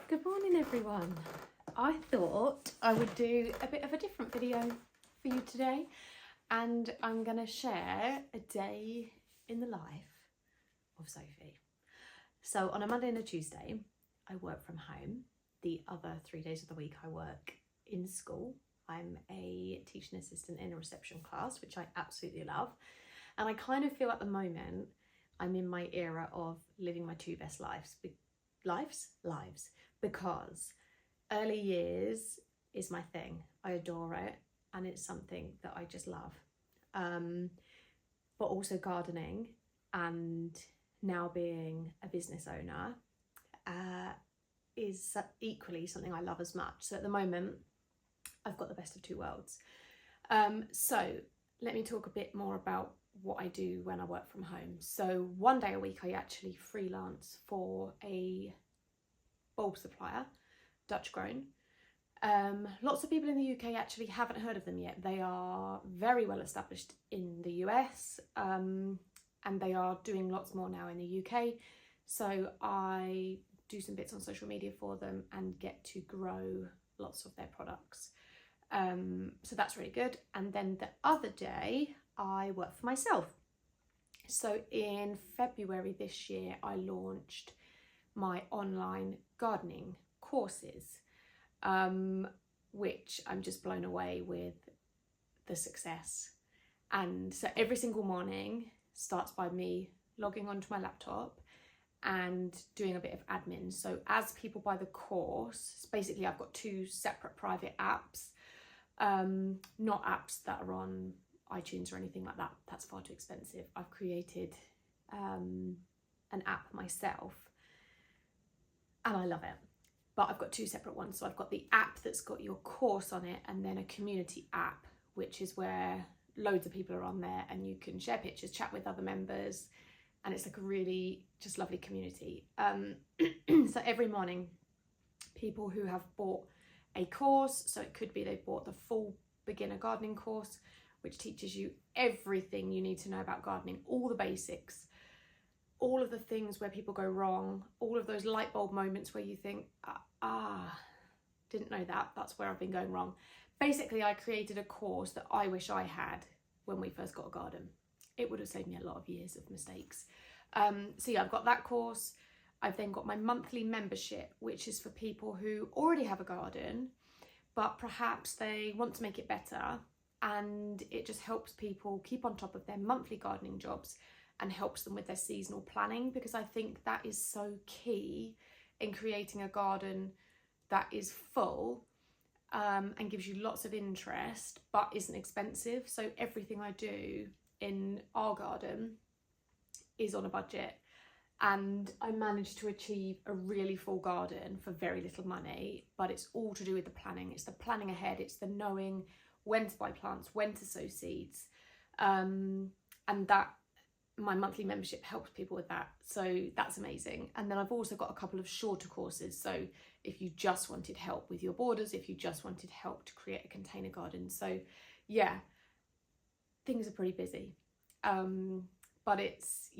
Good morning everyone. I thought I would do a bit of a different video for you today, and I'm going to share a day in the life of Sophie. So on a Monday and a Tuesday I work from home. The other 3 days of the week I work in school. I'm a teaching assistant in a reception class, which I absolutely love, and I kind of feel at the moment I'm in my era of living my two best lives because early years is my thing. I adore it, and it's something that I just love. But also gardening, and now being a business owner is equally something I love as much. So at the moment I've got the best of two worlds. So let me talk a bit more about what I do when I work from home. So one day a week I actually freelance for a bulb supplier, Dutch grown. Lots of people in the UK actually haven't heard of them yet. They are very well established in the US, and they are doing lots more now in the UK. So I do some bits on social media for them and get to grow lots of their products. So that's really good. And then the other day I work for myself. So in February this year I launched my online gardening courses, which I'm just blown away with the success. And so every single morning starts by me logging onto my laptop and doing a bit of admin. So as people buy the course, basically I've got two separate private apps, not apps that are on iTunes or anything like that. That's far too expensive. I've created an app myself and I love it. But I've got two separate ones. So I've got the app that's got your course on it, and then a community app, which is where loads of people are on there and you can share pictures, chat with other members, and it's like a really just lovely community. So every morning, people who have bought a course, so it could be they've bought the full beginner gardening course, which teaches you everything you need to know about gardening, all the basics, all of the things where people go wrong, all of those light bulb moments where you think, didn't know that, that's where I've been going wrong. Basically, I created a course that I wish I had when we first got a garden. It would have saved me a lot of years of mistakes. So yeah, I've got that course. I've then got my monthly membership, which is for people who already have a garden, but perhaps they want to make it better, and it just helps people keep on top of their monthly gardening jobs and helps them with their seasonal planning, because I think that is so key in creating a garden that is full and gives you lots of interest but isn't expensive. So everything I do in our garden is on a budget, and I managed to achieve a really full garden for very little money, but it's all to do with the planning. It's the planning ahead, it's the knowing when to buy plants, when to sow seeds, and that my monthly membership helps people with that. So that's amazing. And then I've also got a couple of shorter courses. So if you just wanted help with your borders, if you just wanted help to create a container garden. So yeah, things are pretty busy. But it's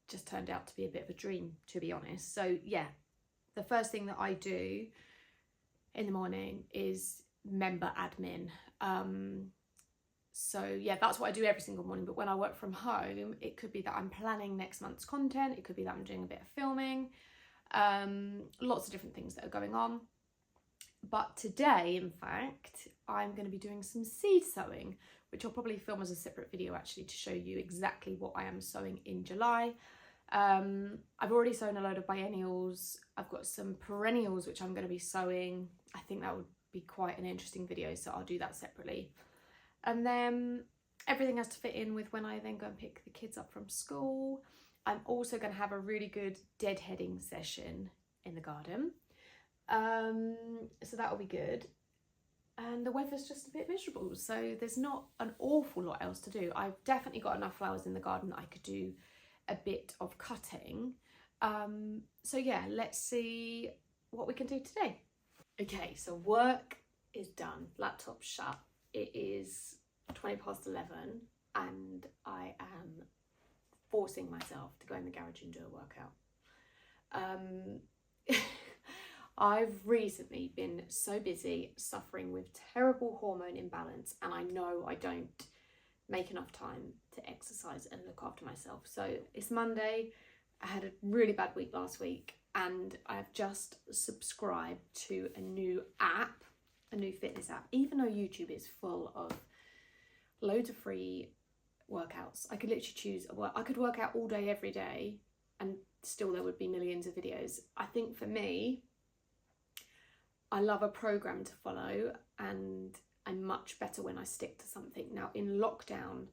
just turned out to be a bit of a dream, to be honest. So yeah, the first thing that I do in the morning is member admin. So yeah, that's what I do every single morning. But when I work from home, it could be that I'm planning next month's content. It could be that I'm doing a bit of filming, lots of different things that are going on. But today, in fact, I'm going to be doing some seed sowing, which I'll probably film as a separate video actually to show you exactly what I am sowing in July. I've already sown a load of biennials. I've got some perennials which I'm going to be sowing. I think that would be quite an interesting video, so I'll do that separately. And then everything has to fit in with when I then go and pick the kids up from school. I'm also going to have a really good deadheading session in the garden. So that will be good. And the weather's just a bit miserable, so there's not an awful lot else to do. I've definitely got enough flowers in the garden that I could do a bit of cutting. So yeah, let's see what we can do today. Okay, so work is done, laptop shut. It is 11:20 and I am forcing myself to go in the garage and do a workout. I've recently been so busy suffering with terrible hormone imbalance, and I know I don't make enough time to exercise and look after myself. So it's Monday. I had a really bad week last week, and I've just subscribed to a new app, a new fitness app. Even though YouTube is full of loads of free workouts, I could literally choose, well, I could work out all day every day and still there would be millions of videos. I think for me, I love a program to follow, and I'm much better when I stick to something. Now in lockdown,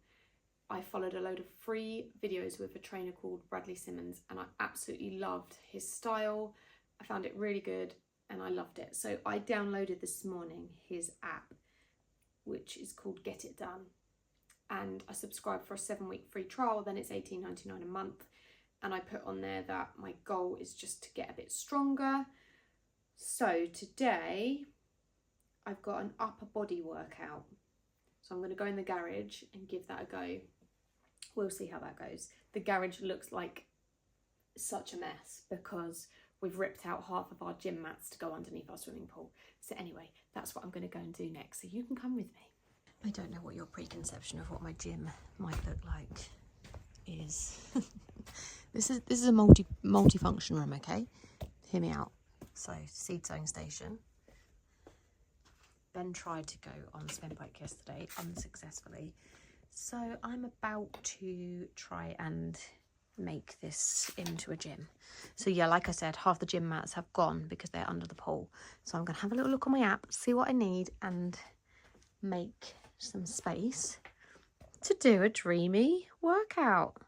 I followed a load of free videos with a trainer called Bradley Simmons, and I absolutely loved his style. I found it really good and I loved it. So I downloaded this morning his app, which is called Get It Done. And I subscribed for a 7-week free trial, then it's $18.99 a month. And I put on there that my goal is just to get a bit stronger. So today I've got an upper body workout. So I'm going to go in the garage and give that a go. We'll see how that goes. The garage looks like such a mess because we've ripped out half of our gym mats to go underneath our swimming pool. So anyway, that's what I'm going to go and do next. So you can come with me. I don't know what your preconception of what my gym might look like is. This is a multi-function room, okay? Hear me out. So seed sowing station. Ben tried to go on the spin bike yesterday unsuccessfully. So I'm about to try and make this into a gym. So yeah, like I said, half the gym mats have gone because they're under the pool. So I'm gonna have a little look on my app, see what I need, and make some space to do a dreamy workout.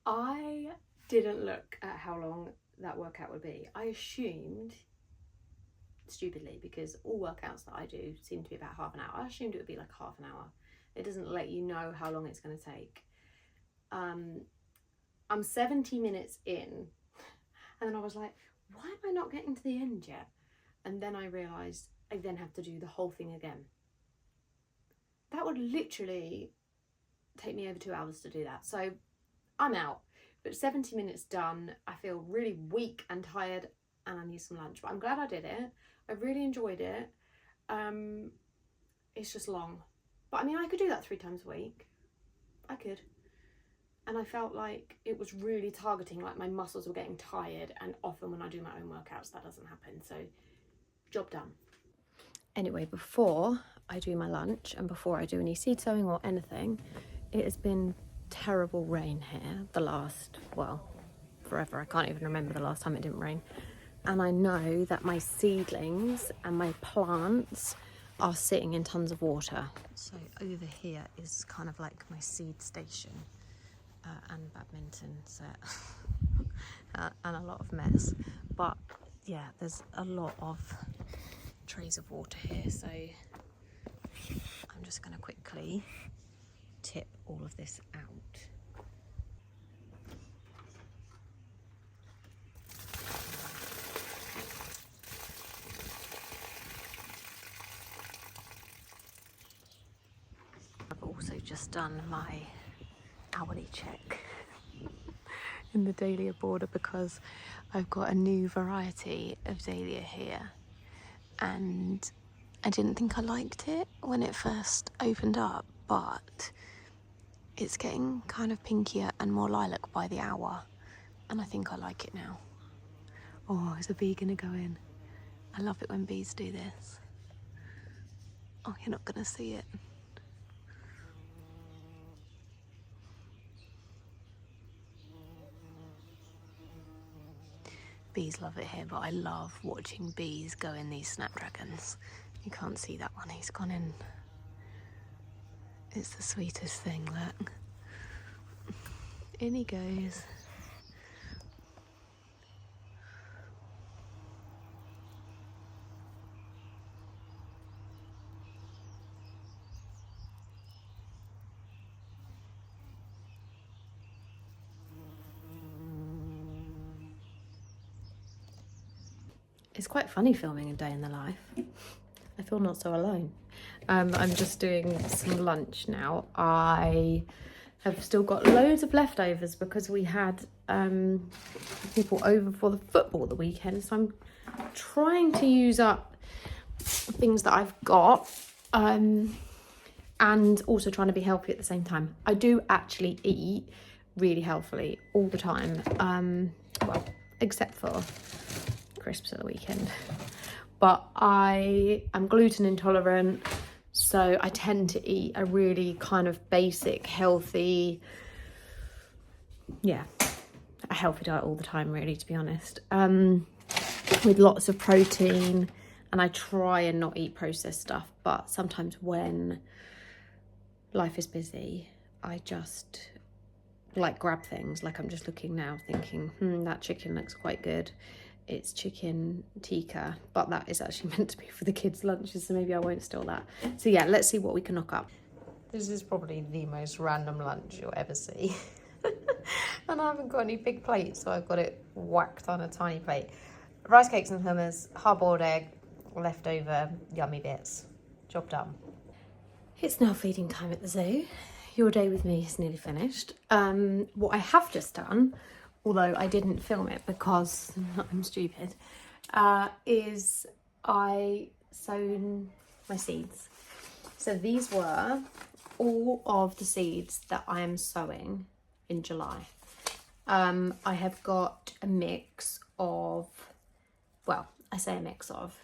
I didn't look at how long that workout would be. I assumed, stupidly, because all workouts that I do seem to be about half an hour, I assumed it would be like half an hour. It doesn't let you know how long it's going to take. I'm 70 minutes in, and then I was like, why am I not getting to the end yet? And then I realised I then have to do the whole thing again. That would literally take me over 2 hours to do that. So I'm out. But 70 minutes done, I feel really weak and tired, and I need some lunch. But I'm glad I did it. I really enjoyed it. It's just long. But I mean, I could do that 3 times a week. I could. And I felt like it was really targeting, like my muscles were getting tired, and often when I do my own workouts, that doesn't happen. So, job done. Anyway, before I do my lunch and before I do any seed sowing or anything, it has been terrible rain here the last, well, forever. I can't even remember the last time it didn't rain. And I know that my seedlings and my plants are sitting in tons of water. So over here is kind of like my seed station and badminton set and a lot of mess. But yeah, there's a lot of trays of water here. So I'm just going to quickly tip all of this out. I've also just done my hourly check in the dahlia border because I've got a new variety of dahlia here, and I didn't think I liked it when it first opened up, but it's getting kind of pinkier and more lilac by the hour, and I think I like it now. Oh, is a bee gonna go in? I love it when bees do this. Oh, you're not gonna see it. Bees love it here, but I love watching bees go in these snapdragons. You can't see that one, he's gone in. It's the sweetest thing, look. In he goes. It's quite funny filming a day in the life. I feel not so alone. I'm just doing some lunch now. I have still got loads of leftovers because we had people over for the football at the weekend. So I'm trying to use up things that I've got and also trying to be healthy at the same time. I do actually eat really healthily all the time. Well, except for crisps at the weekend, but I am gluten intolerant, so I tend to eat a really kind of basic healthy, a healthy diet all the time, really, to be honest, with lots of protein, and I try and not eat processed stuff, but sometimes when life is busy I just like grab things, like I'm just looking now thinking that chicken looks quite good. It's chicken tikka, but that is actually meant to be for the kids' lunches, so maybe I won't steal that. So yeah, let's see what we can knock up. This is probably the most random lunch you'll ever see. And I haven't got any big plates, so I've got it whacked on a tiny plate. Rice cakes and hummus, hard-boiled egg, leftover yummy bits. Job done. It's now feeding time at the zoo. Your day with me is nearly finished. What I have just done, although I didn't film it because I'm stupid, is I sown my seeds. So these were all of the seeds that I am sowing in July. I have got a mix of, well, I say a mix of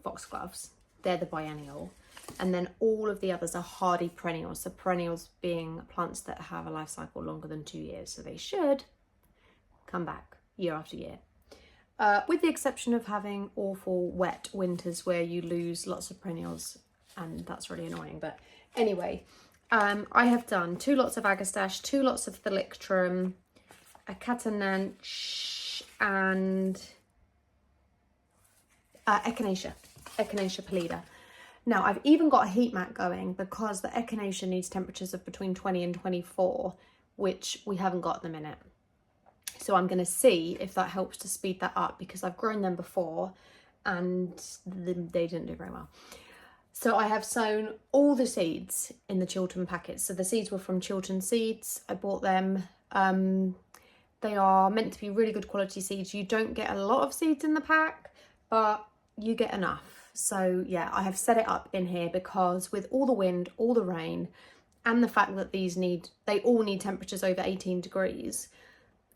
foxgloves. They're the biennial. And then all of the others are hardy perennials. So perennials being plants that have a life cycle longer than 2 years. So they should come back year after year, with the exception of having awful wet winters where you lose lots of perennials, and that's really annoying. But anyway, I have done 2 lots of agastache, 2 lots of thalictrum, a catanach, and echinacea pallida. Now I've even got a heat mat going because the echinacea needs temperatures of between 20 and 24, which we haven't got at the minute. So I'm going to see if that helps to speed that up, because I've grown them before and they didn't do very well. So I have sown all the seeds in the Chiltern packets. So the seeds were from Chiltern Seeds. I bought them. They are meant to be really good quality seeds. You don't get a lot of seeds in the pack, but you get enough. So yeah, I have set it up in here because with all the wind, all the rain, and the fact that they all need temperatures over 18 degrees,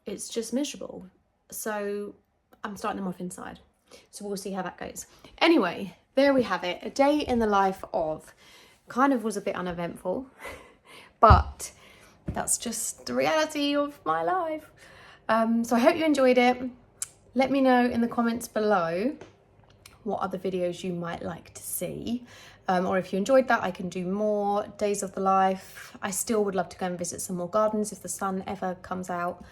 it's just miserable. So I'm starting them off inside. So we'll see how that goes. Anyway, there we have it. A day in the life of, kind of was a bit uneventful, but that's just the reality of my life. So I hope you enjoyed it. Let me know in the comments below what other videos you might like to see. Or if you enjoyed that, I can do more days of the life. I still would love to go and visit some more gardens if the sun ever comes out.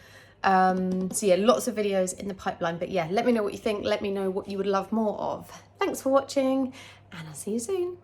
So yeah, lots of videos in the pipeline, but yeah, let me know what you think. Let me know what you would love more of. Thanks for watching, and I'll see you soon.